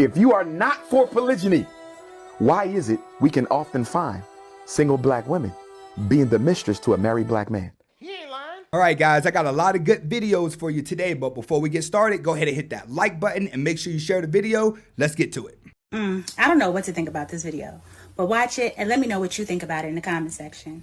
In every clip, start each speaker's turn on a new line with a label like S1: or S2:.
S1: If you are not for polygyny, why is it we can often find single black women being the mistress to a married black man?
S2: All right, guys, I got a lot of good videos for you today, but before we get started, go ahead and hit that like button and make sure you share the video. Let's get to it.
S3: I don't know what to think about this video, but watch it and let me know what you think about it in the comment section.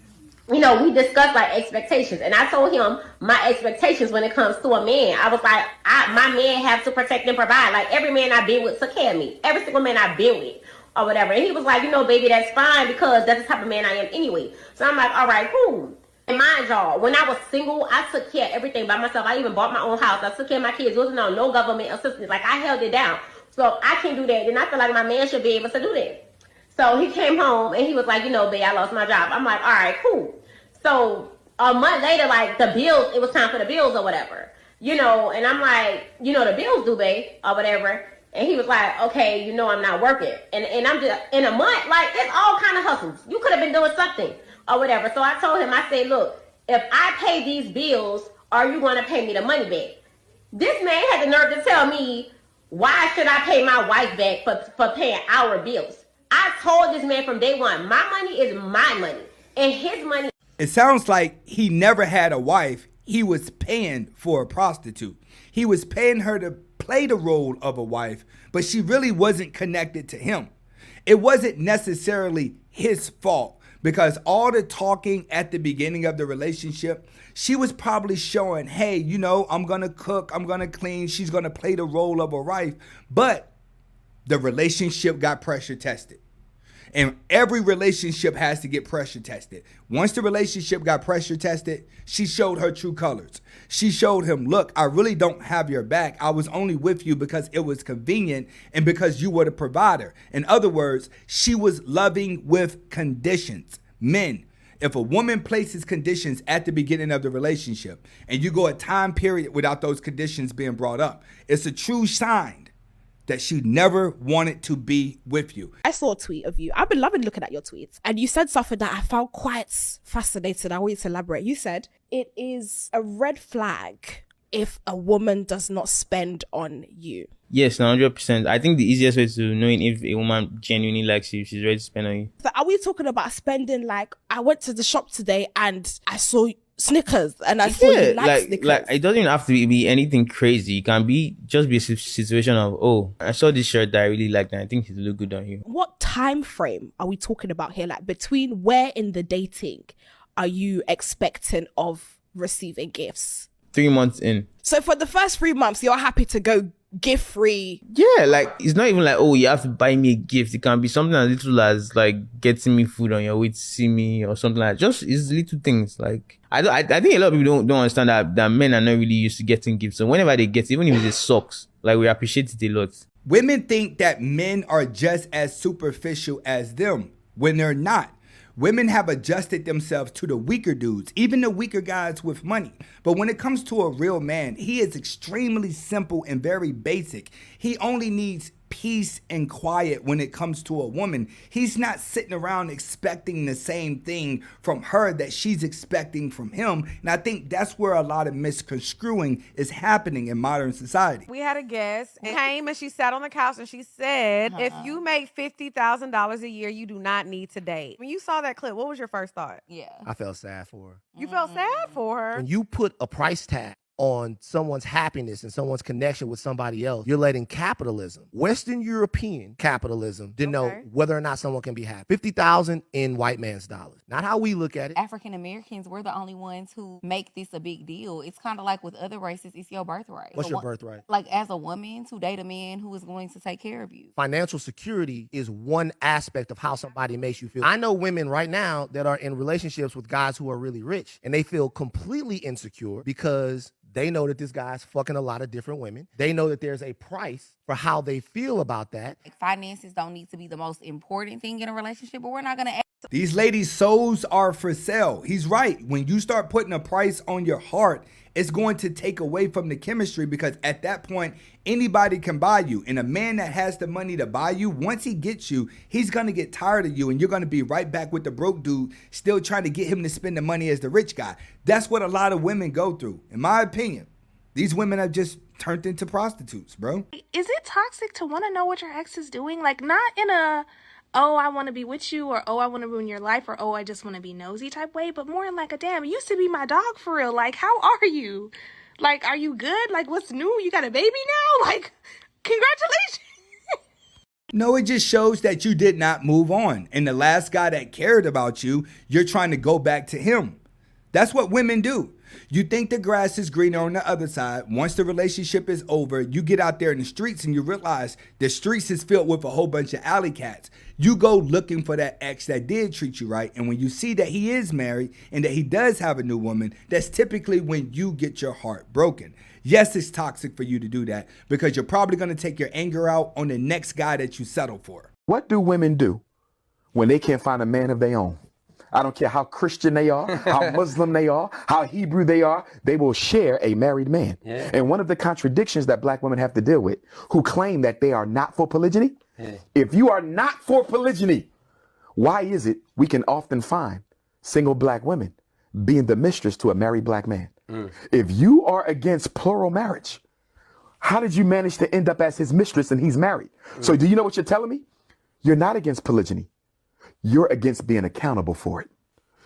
S4: You know, we discussed like expectations, and I told him my expectations when it comes to a man. I was like, my man have to protect and provide. Like every man I've been with took care of me. Every single man I've been with or whatever. And he was like, you know, baby, that's fine because that's the type of man I am anyway. So I'm like, all right, cool. And mind y'all, when I was single, I took care of everything by myself. I even bought my own house. I took care of my kids. It wasn't on no government assistance. Like I held it down. So if I can do that, then I feel like my man should be able to do that. So he came home and he was like, you know, babe, I lost my job. I'm like, all right, cool. So a month later, like the bills, it was time for the bills or whatever, you know, and I'm like, you know, the bills due, babe, or whatever. And he was like, okay, you know, I'm not working. And I'm just, in a month, like, it's all kind of hustles. You could have been doing something or whatever. So I told him, I said, look, if I pay these bills, are you going to pay me the money back? This man had the nerve to tell me, why should I pay my wife back for paying our bills? I told this man from day one, my money is my money and his money.
S2: It sounds like he never had a wife. He was paying for a prostitute. He was paying her to play the role of a wife, but she really wasn't connected to him. It wasn't necessarily his fault because all the talking at the beginning of the relationship, she was probably showing, hey, you know, I'm going to cook, I'm going to clean, she's going to play the role of a wife, but the relationship got pressure tested. And every relationship has to get pressure tested. Once the relationship got pressure tested, she showed her true colors. She showed him, look, I really don't have your back. I was only with you because it was convenient and because you were the provider. In other words, she was loving with conditions. Men, if a woman places conditions at the beginning of the relationship and you go a time period without those conditions being brought up, it's a true sign that she never wanted to be with you.
S5: I saw a tweet of you. I've been loving looking at your tweets. And you said something that I found quite fascinating. I want you to elaborate. You said, it is a red flag if a woman does not spend on you.
S6: Yes, 100%. I think the easiest way to knowing if a woman genuinely likes you, she's ready to spend on you.
S5: So are we talking about spending like, I went to the shop today and I saw Snickers and I saw you like Snickers.
S6: Like it doesn't even have to be anything crazy. It can be just be a situation of, oh, I saw this shirt that I really liked and I think it look good on you.
S5: What time frame are we talking about here? Like between where in the dating are you expecting of receiving gifts?
S6: 3 months in.
S5: So for the first 3 months, you're happy to go gift free?
S6: Yeah, like it's not even like, oh, you have to buy me a gift. It can be something as little as like getting me food on your way to see me or something like that. Just it's little things. Like I think a lot of people don't understand that men are not really used to getting gifts. So whenever they get, even if it's socks, like we appreciate it a lot.
S2: Women think that men are just as superficial as them when they're not. Women have adjusted themselves to the weaker dudes, even the weaker guys with money. But when it comes to a real man, he is extremely simple and very basic. He only needs peace and quiet when it comes to a woman. He's not sitting around expecting the same thing from her that she's expecting from him. And I think that's where a lot of misconstruing is happening in modern society.
S7: We had a guest came and she sat on the couch and she said, if you make $50,000 a year, you do not need to date. When you saw that clip, what was your first thought?
S8: Yeah.
S9: I felt sad for her.
S7: You felt sad for her?
S9: When you put a price tag on someone's happiness and someone's connection with somebody else, you're letting capitalism, Western European capitalism, denote whether or not someone can be happy. 50,000 in white man's dollars. Not how we look at it.
S8: African Americans, we're the only ones who make this a big deal. It's kind of like with other races, it's your birthright.
S9: What's your birthright?
S8: Like as a woman, to date a man who is going to take care of you.
S9: Financial security is one aspect of how somebody makes you feel. I know women right now that are in relationships with guys who are really rich and they feel completely insecure because they know that this guy's fucking a lot of different women. They know that there's a price for how they feel about that.
S8: Like finances don't need to be the most important thing in a relationship, but we're not going to.
S2: These ladies' souls are for sale. He's right. When you start putting a price on your heart, it's going to take away from the chemistry because at that point, anybody can buy you. And a man that has the money to buy you, once he gets you, he's going to get tired of you and you're going to be right back with the broke dude, still trying to get him to spend the money as the rich guy. That's what a lot of women go through. In my opinion, these women are just turned into prostitutes, bro.
S10: Is it toxic to want to know what your ex is doing? Like, not in a, oh, I want to be with you, or oh, I want to ruin your life, or oh, I just want to be nosy type way, but more in like a, damn, you used to be my dog for real. Like, how are you? Like, are you good? Like, what's new? You got a baby now? Like, congratulations.
S2: No, it just shows that you did not move on. And the last guy that cared about you, you're trying to go back to him. That's what women do. You think the grass is greener on the other side. Once the relationship is over, you get out there in the streets and you realize the streets is filled with a whole bunch of alley cats. You go looking for that ex that did treat you right. And when you see that he is married and that he does have a new woman, that's typically when you get your heart broken. Yes, it's toxic for you to do that because you're probably going to take your anger out on the next guy that you settle for.
S1: What do women do when they can't find a man of their own? I don't care how Christian they are, how Muslim they are, how Hebrew they are, they will share a married man. Yeah. And one of the contradictions that black women have to deal with who claim that they are not for polygyny, if you are not for polygyny, why is it we can often find single black women being the mistress to a married black man? If you are against plural marriage, how did you manage to end up as his mistress and he's married? So do you know what you're telling me? You're not against polygyny. You're against being accountable for it.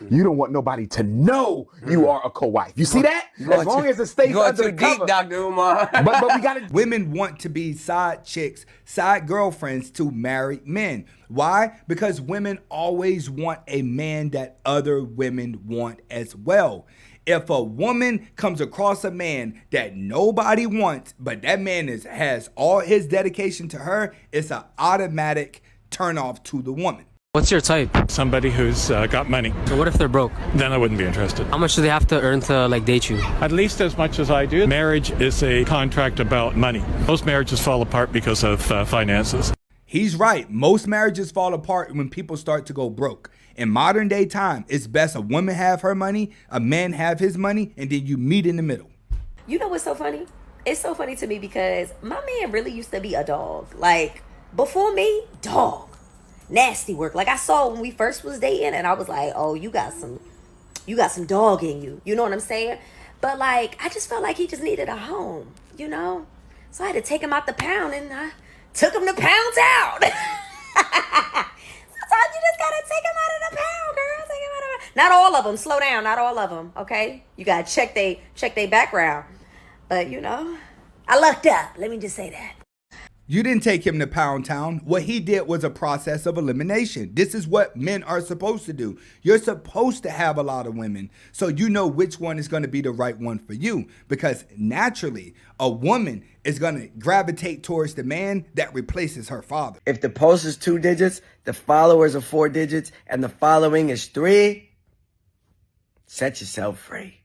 S1: You don't want nobody to know you are a co-wife. You see that? As long as it stays under the cover.
S11: Dr. Umar.
S1: but we got to.
S2: Women want to be side chicks, side girlfriends to married men. Why? Because women always want a man that other women want as well. If a woman comes across a man that nobody wants, but that man has all his dedication to her, it's an automatic turn off to the woman.
S11: What's your type?
S12: Somebody who's got money.
S11: So what if they're broke?
S12: Then I wouldn't be interested.
S11: How much do they have to earn to like date you?
S12: At least as much as I do. Marriage is a contract about money. Most marriages fall apart because of finances.
S2: He's right. Most marriages fall apart when people start to go broke. In modern day time, it's best a woman have her money, a man have his money, and then you meet in the middle.
S13: You know what's so funny? It's so funny to me because my man really used to be a dog. Like, before me, dog. Nasty work. Like I saw when we first was dating and I was like, oh, you got some dog in you. You know what I'm saying? But like, I just felt like he just needed a home, you know? So I had to take him out the pound and I took him to Pound Town. Sometimes you just gotta take him out of the pound, girl. Take him out of the... Not all of them. Slow down. Not all of them. Okay? You gotta check they background. But you know, I lucked up. Let me just say that.
S2: You didn't take him to Pound Town. What he did was a process of elimination. This is what men are supposed to do. You're supposed to have a lot of women so you know which one is going to be the right one for you. Because naturally, a woman is going to gravitate towards the man that replaces her father.
S14: If the post is 2 digits, the followers are 4 digits, and the following is 3, set yourself free.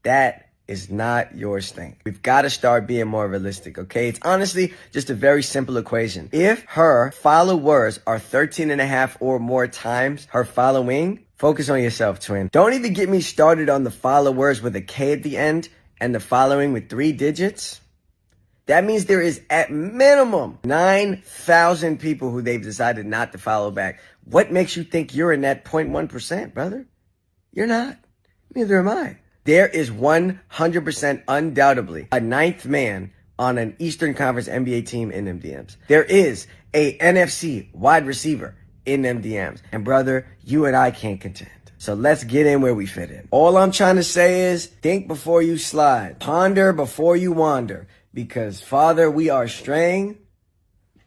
S14: That is not your thing. We've got to start being more realistic, okay? It's honestly just a very simple equation. If her followers are 13.5 or more times her following, focus on yourself, twin. Don't even get me started on the followers with a K at the end and the following with 3 digits. That means there is at minimum 9,000 people who they've decided not to follow back. What makes you think you're in that 0.1%, brother? You're not. Neither am I. There is 100% undoubtedly a 9th man on an Eastern Conference NBA team in them DMs. There is a NFC wide receiver in them DMs. And brother, you and I can't contend. So let's get in where we fit in. All I'm trying to say is think before you slide. Ponder before you wander. Because Father, we are straying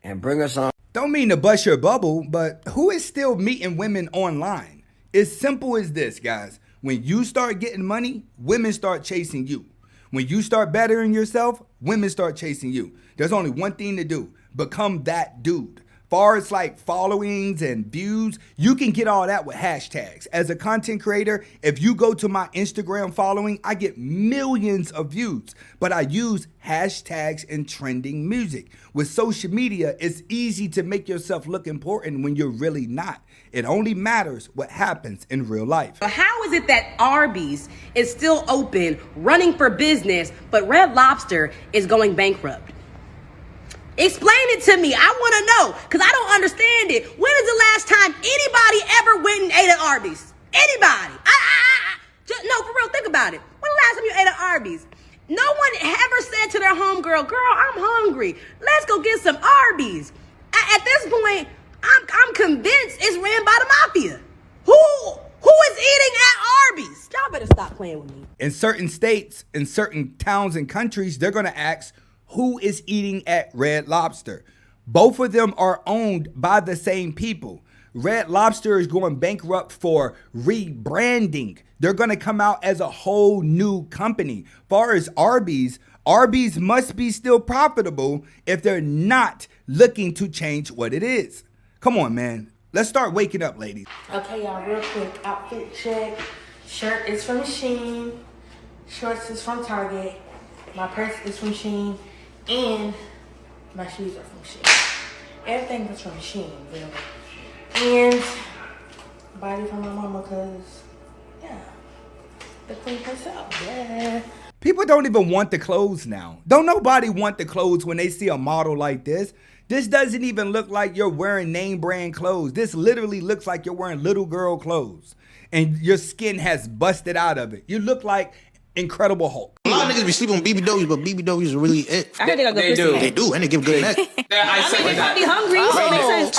S14: and bring us on.
S2: Don't mean to bust your bubble, but who is still meeting women online? It's simple as this, guys. When you start getting money, women start chasing you. When you start bettering yourself, women start chasing you. There's only one thing to do. Become that dude. Far as like followings and views, you can get all that with hashtags. As a content creator, if you go to my Instagram following, I get millions of views, but I use hashtags and trending music. With social media, it's easy to make yourself look important when you're really not. It only matters what happens in real life.
S15: How is it that Arby's is still open, running for business, but Red Lobster is going bankrupt? Explain it to me. I want to know because I don't understand it. When is the last time anybody ever went and ate at Arby's? Anybody? No, for real, think about it. When the last time you ate at Arby's? No one ever said to their homegirl, girl, I'm hungry. Let's go get some Arby's. At this point, I'm convinced it's ran by the mafia. Who is eating at Arby's? Y'all better stop playing with me.
S2: In certain states, in certain towns and countries, they're going to ask who is eating at Red Lobster. Both of them are owned by the same people. Red Lobster is going bankrupt for rebranding. They're going to come out as a whole new company. Far as Arby's must be still profitable if they're not looking to change what it is. Come on, man. Let's start waking up, ladies.
S10: Okay, y'all, real quick. Outfit check. Shirt is from Shein. Shorts is from Target. My purse is from Shein. And my shoes are from Shein. Everything is from Shein, really. And body from my mama, because, yeah, the queen herself, yeah.
S2: People don't even want the clothes now. Don't nobody want the clothes when they see a model like this. This doesn't even look like you're wearing name brand clothes. This literally looks like you're wearing little girl clothes. And your skin has busted out of it. You look like Incredible Hulk.
S16: A lot of niggas be sleeping on BBWs, but BBWs are really it.
S15: I heard they got good pussy.
S16: They do, and they give good neck.
S15: I mean, they be hungry, so it makes sense.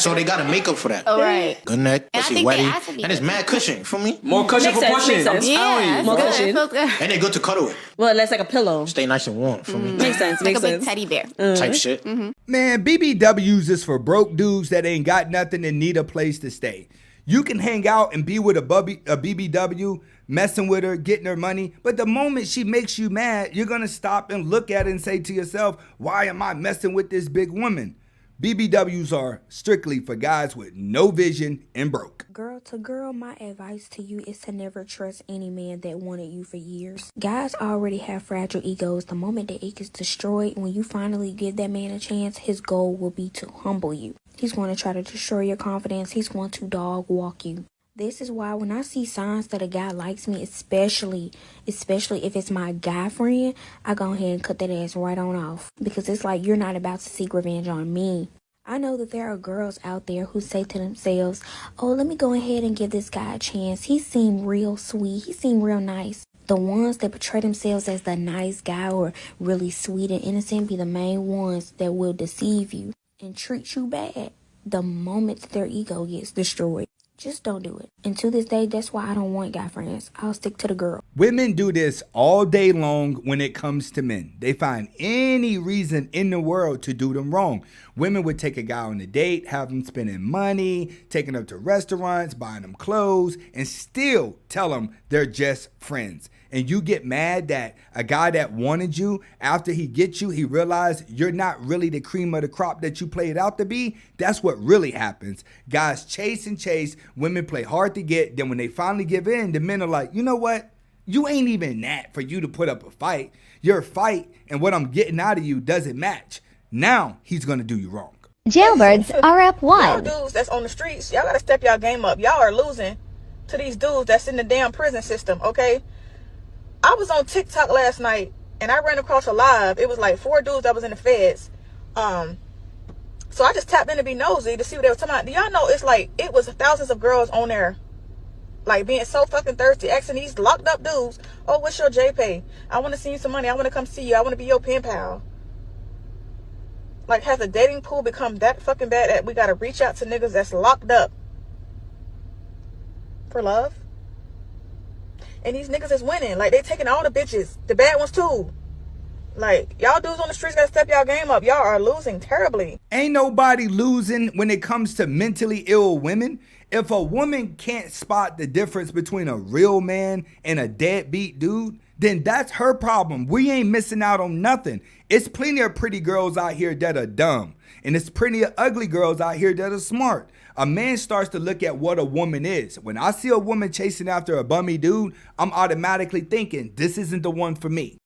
S16: So they got a makeup for that.
S8: Oh, right.
S16: Good neck,
S8: And I
S16: pussy
S8: think they
S16: wetty,
S8: have to be
S16: and it's mad cushion for me.
S11: More cushion
S15: Makes
S11: for
S15: sense,
S11: pushing.
S15: makes
S11: I'm
S15: sense.
S11: telling
S8: Yeah,
S11: you.
S15: More
S8: good.
S15: cushion.
S8: Feels good.
S16: And they good to cuddle with.
S15: Well, that's like a pillow.
S16: Stay nice and warm for me.
S15: Makes sense,
S8: Like
S15: makes
S8: a big
S15: sense.
S8: teddy bear.
S16: Type shit.
S2: Man, BBWs is for broke dudes that ain't got nothing and need a place to stay. You can hang out and be with a BBW, messing with her, getting her money, but the moment she makes you mad, you're gonna stop and look at it and say to yourself, why am I messing with this big woman? BBWs are strictly for guys with no vision and broke.
S17: Girl to girl, my advice to you is to never trust any man that wanted you for years. Guys already have fragile egos. The moment the egg is destroyed, when you finally give that man a chance, his goal will be to humble you. He's going to try to destroy your confidence. He's going to dog walk you. This is why when I see signs that a guy likes me, especially if it's my guy friend, I go ahead and cut that ass right on off. Because it's like you're not about to seek revenge on me. I know that there are girls out there who say to themselves, oh, let me go ahead and give this guy a chance. He seemed real sweet. He seemed real nice. The ones that portray themselves as the nice guy or really sweet and innocent be the main ones that will deceive you and treat you bad the moment their ego gets destroyed. Just don't do it. And to this day, that's why I don't want guy friends. I'll stick to the girl.
S2: Women do this all day long when it comes to men. They find any reason in the world to do them wrong. Women would take a guy on a date, have him spending money, taking him to restaurants, buying him clothes, and still tell him they're just friends. And you get mad that a guy that wanted you, after he gets you, he realized you're not really the cream of the crop that you played out to be. That's what really happens. Guys chase and chase. Women play hard to get. Then when they finally give in, the men are like, you know what? You ain't even that for you to put up a fight. Your fight and what I'm getting out of you doesn't match. Now he's going to do you wrong.
S18: Jailbirds are up one.
S19: Y'all dudes that's on the streets, y'all gotta step y'all game up. Y'all are losing to these dudes that's in the damn prison system, okay? I was on TikTok last night and I ran across a live. It was like 4 dudes that was in the feds. So I just tapped in to be nosy to see what they were talking about. Do y'all know it was thousands of girls on there, like being so fucking thirsty, asking these locked up dudes, oh, what's your JPay? I want to send you some money. I want to come see you. I want to be your pen pal. Like, has the dating pool become that fucking bad that we got to reach out to niggas that's locked up for love? And these niggas is winning. Like, they taking all the bitches. The bad ones, too. Like, y'all dudes on the streets gotta step y'all game up. Y'all are losing terribly.
S2: Ain't nobody losing when it comes to mentally ill women. If a woman can't spot the difference between a real man and a deadbeat dude, then that's her problem. We ain't missing out on nothing. It's plenty of pretty girls out here that are dumb. And it's plenty of ugly girls out here that are smart. A man starts to look at what a woman is. When I see a woman chasing after a bummy dude, I'm automatically thinking, this isn't the one for me.